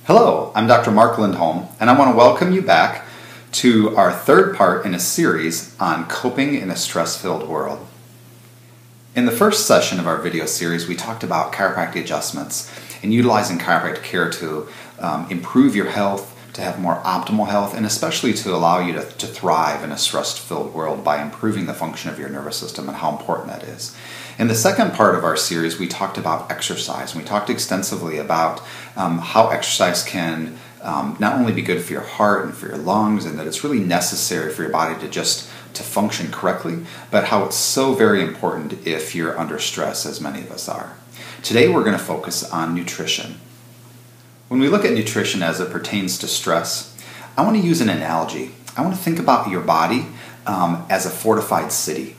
Hello, I'm Dr. Mark Lindholm, and I want to welcome you back to our third part in a series on coping in a stress-filled world. In the first session of our video series, we talked about chiropractic adjustments and utilizing chiropractic care to improve your health, to have more optimal health, and especially to allow you to thrive in a stress-filled world by improving the function of your nervous system and how important that is. In the second part of our series, we talked about exercise. We talked extensively about how exercise can not only be good for your heart and for your lungs, and that it's really necessary for your body to function correctly, but how it's so very important if you're under stress, as many of us are. Today we're going to focus on nutrition. When we look at nutrition as it pertains to stress, I want to use an analogy. I want to think about your body as a fortified city.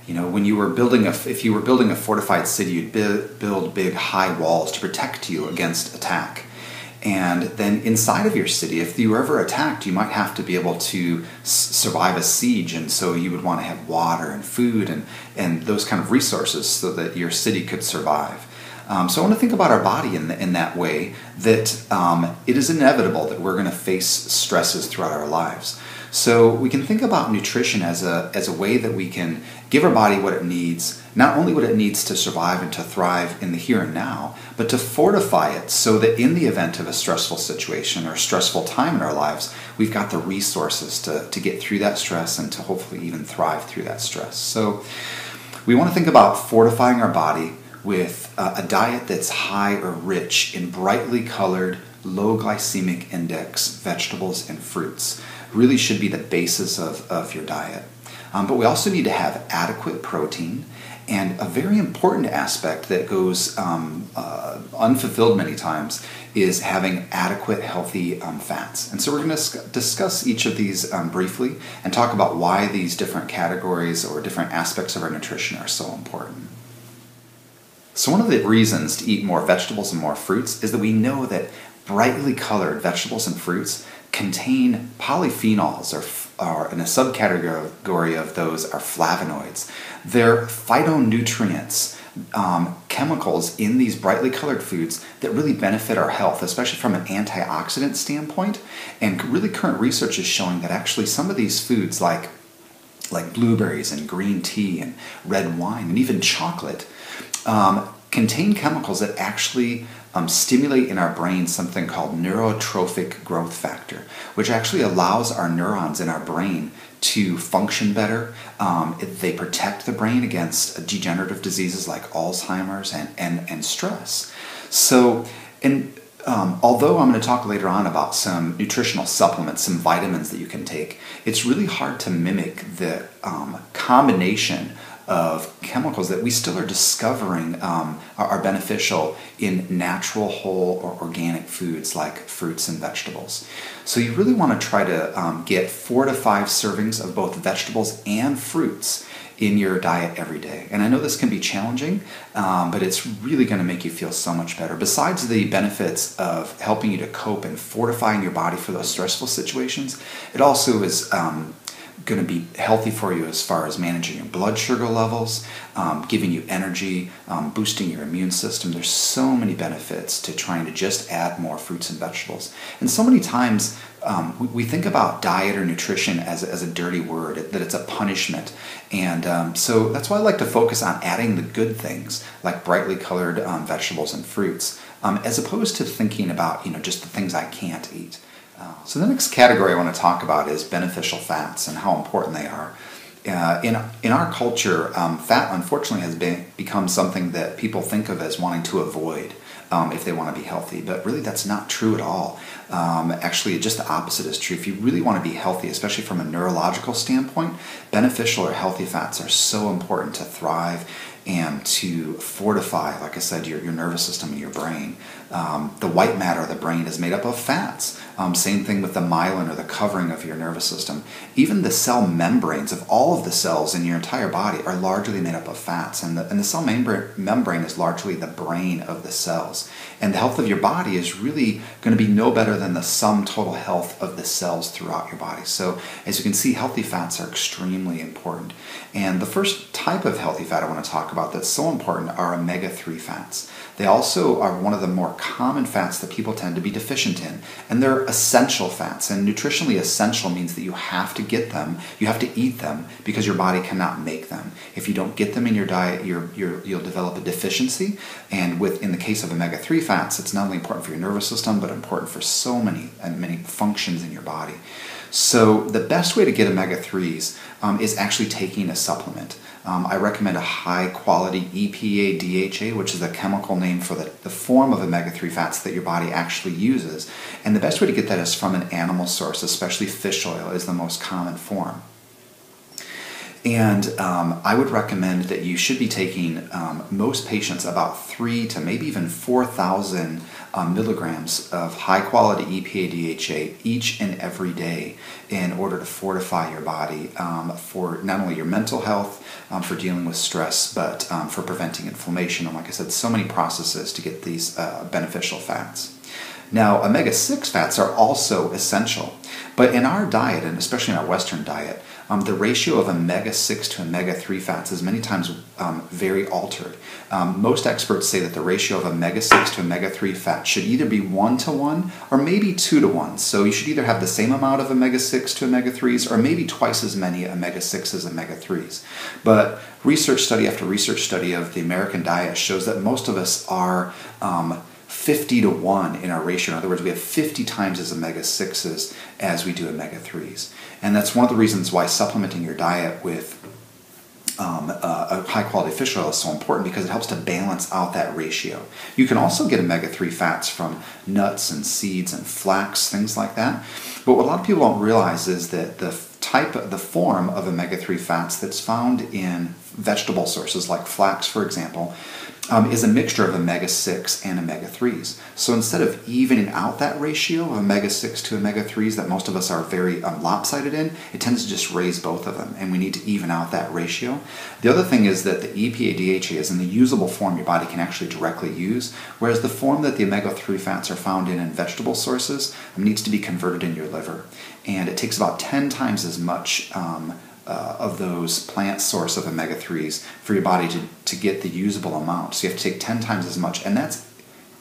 You know, when you were if you were building a fortified city, you'd build big high walls to protect you against attack. And then inside of your city, if you were ever attacked, you might have to be able to survive a siege, and so you would want to have water and food and those kind of resources so that your city could survive. So I want to think about our body in that way, that it is inevitable that we're going to face stresses throughout our lives. So we can think about nutrition as a way that we can give our body what it needs, not only what it needs to survive and to thrive in the here and now, but to fortify it so that in the event of a stressful situation or a stressful time in our lives, we've got the resources to get through that stress and to hopefully even thrive through that stress. So we want to think about fortifying our body with a diet that's high or rich in brightly colored, low glycemic index vegetables and fruits. Really should be the basis of your diet. But we also need to have adequate protein, and a very important aspect that goes unfulfilled many times is having adequate healthy fats. And so we're going to discuss each of these briefly and talk about why these different categories or different aspects of our nutrition are so important. So one of the reasons to eat more vegetables and more fruits is that we know that brightly colored vegetables and fruits contain polyphenols, or in a subcategory of those are flavonoids. They're phytonutrients, chemicals in these brightly colored foods that really benefit our health, especially from an antioxidant standpoint. And really current research is showing that actually some of these foods like blueberries and green tea and red wine and even chocolate contain chemicals that actually stimulate in our brain something called neurotrophic growth factor, which actually allows our neurons in our brain to function better. They protect the brain against degenerative diseases like Alzheimer's and stress. So, although I'm going to talk later on about some nutritional supplements, some vitamins that you can take, it's really hard to mimic the combination of chemicals that we still are discovering are beneficial in natural, whole, or organic foods like fruits and vegetables. So you really want to try to get 4 to 5 servings of both vegetables and fruits in your diet every day. And I know this can be challenging, but it's really going to make you feel so much better. Besides the benefits of helping you to cope and fortifying your body for those stressful situations, it also is going to be healthy for you as far as managing your blood sugar levels, giving you energy, boosting your immune system. There's so many benefits to trying to just add more fruits and vegetables. And so many times we think about diet or nutrition as a dirty word, that it's a punishment. And so that's why I like to focus on adding the good things like brightly colored vegetables and fruits, as opposed to thinking about just the things I can't eat. So the next category I want to talk about is beneficial fats and how important they are. In our culture, fat unfortunately has become something that people think of as wanting to avoid if they want to be healthy, but really that's not true at all. Actually, just the opposite is true. If you really want to be healthy, especially from a neurological standpoint, beneficial or healthy fats are so important to thrive and to fortify, like I said, your nervous system and your brain. The white matter of the brain is made up of fats. Same thing with the myelin, or the covering of your nervous system. Even the cell membranes of all of the cells in your entire body are largely made up of fats. And the cell membrane is largely the brain of the cells. And the health of your body is really going to be no better than the sum total health of the cells throughout your body. So as you can see, healthy fats are extremely important. And the first type of healthy fat I want to talk about that's so important are omega-3 fats. They also are one of the more common fats that people tend to be deficient in, and they're essential fats. And nutritionally essential means that you have to get them, you have to eat them, because your body cannot make them. If you don't get them in your diet, you'll develop a deficiency. And in the case of omega-3 fats, it's not only important for your nervous system, but important for so many functions in your body. So the best way to get omega-3s is actually taking a supplement. I recommend a high-quality EPA DHA, which is a chemical name for the form of omega-3 fats that your body actually uses. And the best way to get that is from an animal source, especially fish oil is the most common form. And I would recommend that you should be taking, most patients, about 3 to maybe even 4,000 milligrams of high-quality EPA DHA each and every day in order to fortify your body for not only your mental health, for dealing with stress, but for preventing inflammation. And like I said, so many processes to get these beneficial fats. Now, omega-6 fats are also essential, but in our diet, and especially in our Western diet, the ratio of omega-6 to omega-3 fats is many times very altered. Most experts say that the ratio of omega-6 to omega-3 fat should either be 1-to-1 or maybe 2-to-1. So you should either have the same amount of omega-6 to omega-3s or maybe twice as many omega-6 as omega-3s. But research study after research study of the American diet shows that most of us are 50-to-1 in our ratio. In other words, we have 50 times as omega-6s as we do omega-3s. And that's one of the reasons why supplementing your diet with a high-quality fish oil is so important, because it helps to balance out that ratio. You can also get omega-3 fats from nuts and seeds and flax, things like that. But what a lot of people don't realize is that the form of omega-3 fats that's found in vegetable sources like flax, for example, is a mixture of omega-6 and omega-3s. So instead of evening out that ratio of omega-6 to omega-3s that most of us are very lopsided in, it tends to just raise both of them, and we need to even out that ratio. The other thing is that the EPA DHA is in the usable form your body can actually directly use, whereas the form that the omega-3 fats are found in vegetable sources needs to be converted in your liver. And it takes about 10 times as much of those plant source of omega-3s for your body to get the usable amount. So you have to take 10 times as much, and that's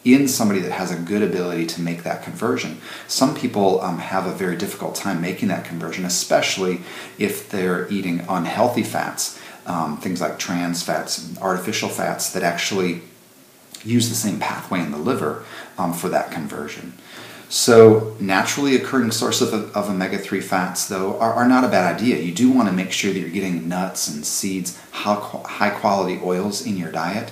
in somebody that has a good ability to make that conversion. Some people have a very difficult time making that conversion, especially if they're eating unhealthy fats, things like trans fats, artificial fats that actually use the same pathway in the liver for that conversion. So naturally occurring sources of omega-3 fats, though, are not a bad idea. You do want to make sure that you're getting nuts and seeds, high-quality oils in your diet.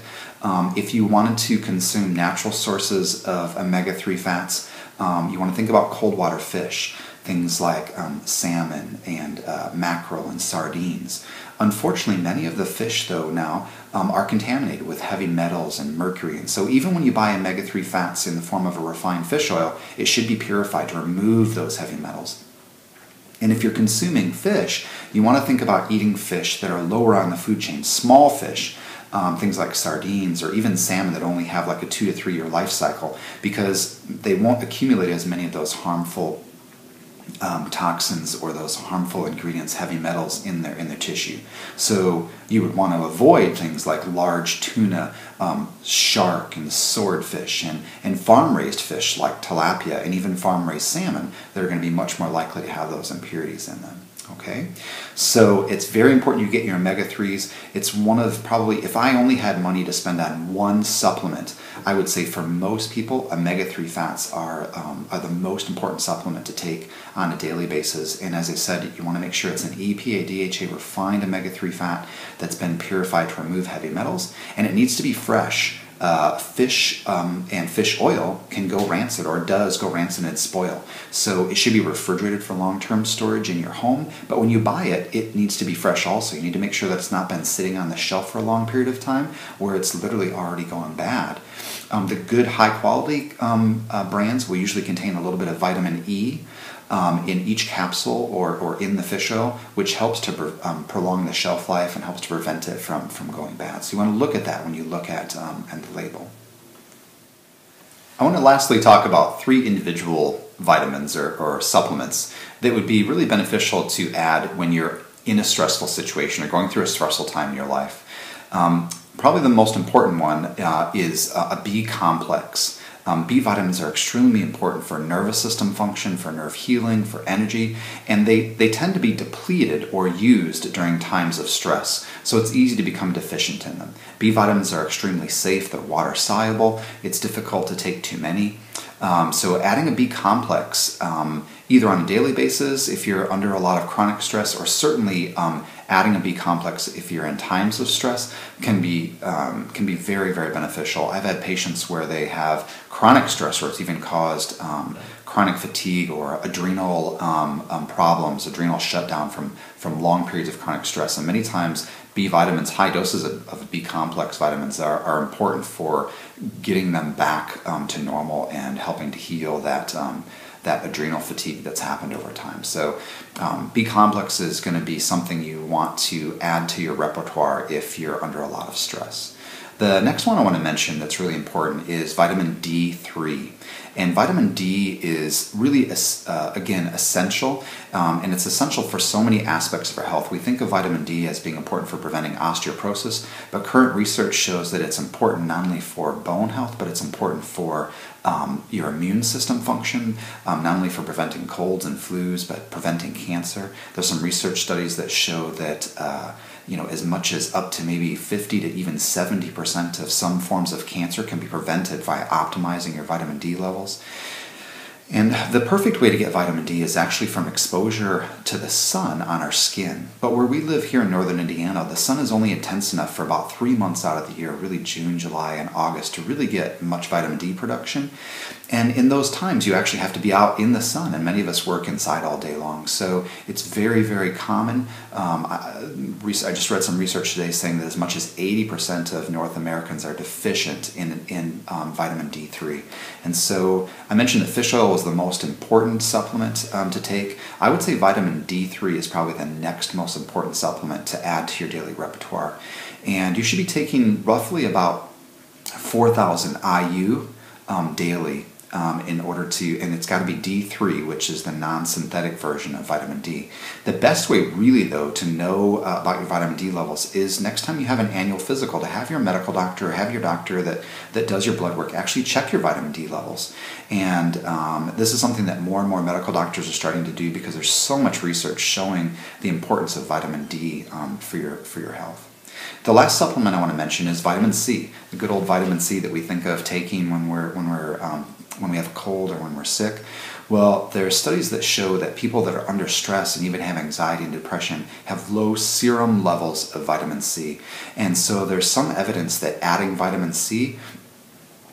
If you wanted to consume natural sources of omega-3 fats, you want to think about cold water fish, things like salmon and mackerel and sardines. Unfortunately, many of the fish, though, now are contaminated with heavy metals and mercury. And so even when you buy omega-3 fats in the form of a refined fish oil, it should be purified to remove those heavy metals. And if you're consuming fish, you want to think about eating fish that are lower on the food chain, small fish, things like sardines or even salmon that only have like a 2 to 3 year life cycle, because they won't accumulate as many of those harmful toxins or those harmful ingredients, heavy metals in their tissue. So you would want to avoid things like large tuna, shark and swordfish, and farm-raised fish like tilapia and even farm-raised salmon that are going to be much more likely to have those impurities in them. Okay, so it's very important you get your omega-3s. It's one of probably, if I only had money to spend on one supplement, I would say for most people, omega-3 fats are the most important supplement to take on a daily basis. And as I said, you want to make sure it's an EPA DHA refined omega-3 fat that's been purified to remove heavy metals, and it needs to be fresh. Fish and fish oil can go rancid, or does go rancid and spoil. So it should be refrigerated for long-term storage in your home, but when you buy it, it needs to be fresh also. You need to make sure that it's not been sitting on the shelf for a long period of time where it's literally already gone bad. The good high-quality brands will usually contain a little bit of vitamin E in each capsule or in the fish oil, which helps to prolong the shelf life and helps to prevent it from going bad. So you want to look at that when you look at the label. I want to lastly talk about 3 individual vitamins or supplements that would be really beneficial to add when you're in a stressful situation or going through a stressful time in your life. Probably the most important one is a B complex. B vitamins are extremely important for nervous system function, for nerve healing, for energy, and they tend to be depleted or used during times of stress. So it's easy to become deficient in them. B vitamins are extremely safe, they're water soluble, it's difficult to take too many. So adding a B complex, either on a daily basis if you're under a lot of chronic stress, or certainly adding a B complex if you're in times of stress can be very, very beneficial. I've had patients where they have chronic stress, or it's even caused chronic fatigue or adrenal problems, adrenal shutdown from long periods of chronic stress. And many times B vitamins, high doses of B complex vitamins are important for getting them back to normal and helping to heal that adrenal fatigue that's happened over time. So B complex is going to be something you want to add to your repertoire if you're under a lot of stress. The next one I want to mention that's really important is vitamin D3. And vitamin D is really, again, essential, and it's essential for so many aspects of our health. We think of vitamin D as being important for preventing osteoporosis, but current research shows that it's important not only for bone health, but it's important for your immune system function, not only for preventing colds and flus, but preventing cancer. There's some research studies that show that as much as up to maybe 50 to even 70% of some forms of cancer can be prevented by optimizing your vitamin D levels. And the perfect way to get vitamin D is actually from exposure to the sun on our skin. But where we live here in northern Indiana, the sun is only intense enough for about 3 months out of the year, really June, July, and August, to really get much vitamin D production. And in those times, you actually have to be out in the sun, and many of us work inside all day long. So it's very, very common. I just read some research today saying that as much as 80% of North Americans are deficient in vitamin D3. And so I mentioned that fish oil was the most important supplement to take. I would say vitamin D3 is probably the next most important supplement to add to your daily repertoire. And you should be taking roughly about 4,000 IU daily in order to, and it's got to be D3, which is the non-synthetic version of vitamin D. The best way really though to know about your vitamin D levels is next time you have an annual physical, to have your medical doctor or have your doctor that does your blood work actually check your vitamin D levels. And this is something that more and more medical doctors are starting to do because there's so much research showing the importance of vitamin D for your health. The last supplement I want to mention is vitamin C, the good old vitamin C that we think of taking when we have a cold or when we're sick. Well, there are studies that show that people that are under stress and even have anxiety and depression have low serum levels of vitamin C. And so there's some evidence that adding vitamin C,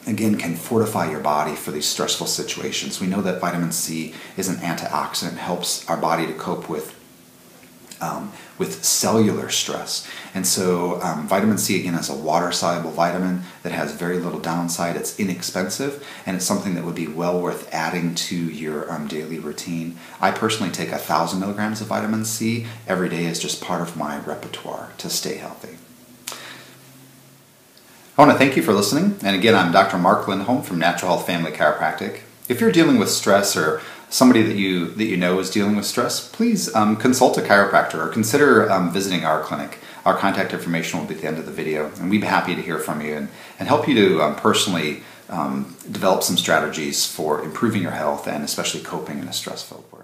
again, can fortify your body for these stressful situations. We know that vitamin C is an antioxidant, helps our body to cope with cellular stress. And so vitamin C, again, is a water-soluble vitamin that has very little downside. It's inexpensive, and it's something that would be well worth adding to your daily routine. I personally take 1,000 milligrams of vitamin C every day as just part of my repertoire to stay healthy. I want to thank you for listening. And again, I'm Dr. Mark Lindholm from Natural Health Family Chiropractic. If you're dealing with stress, or somebody that you know is dealing with stress, please consult a chiropractor or consider visiting our clinic. Our contact information will be at the end of the video, and we'd be happy to hear from you and help you to personally develop some strategies for improving your health and especially coping in a stress-filled world.